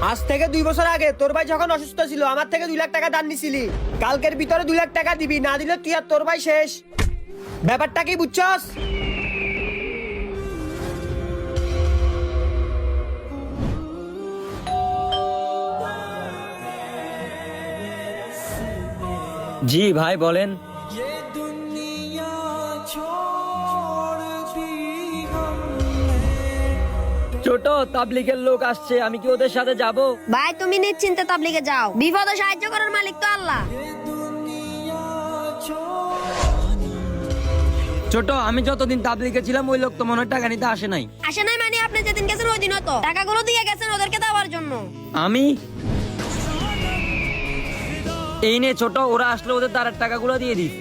আজ থেকে 2 বছর আগে তোর ভাই যখন অসুস্থ ছিল আমার থেকে 2 লাখ টাকা দান নিছিলি। কালকের ভিতরে 2 লাখ টাকা দিবি, না দিলে তুই আর তোর ভাই শেষ। ব্যাপারটা কি বুঝছস? জি ভাই বলেন। ছোট তাবলিগের লোক আসছে, আমি কি ওদের সাথে যাব? ভাই তুমি নিশ্চিন্তে তাবলিগে যাও, বিপদে সাহায্য করার মালিক তো আল্লাহ। ছোট আমি যতদিন তাবলিগে ছিলাম ওই লোক তো মনে হয় টাকা নিতে আসে নাই। আসে নাই মানে আপনি যেদিন গেছেন ওই দিনও তো টাকাগুলো দিয়ে গেছেন ওদেরকে দেওয়ার জন্য। আমি এই নে ছোট, ওরা আসলে ওদের দ্বারা টাকাগুলো দিয়ে দিস।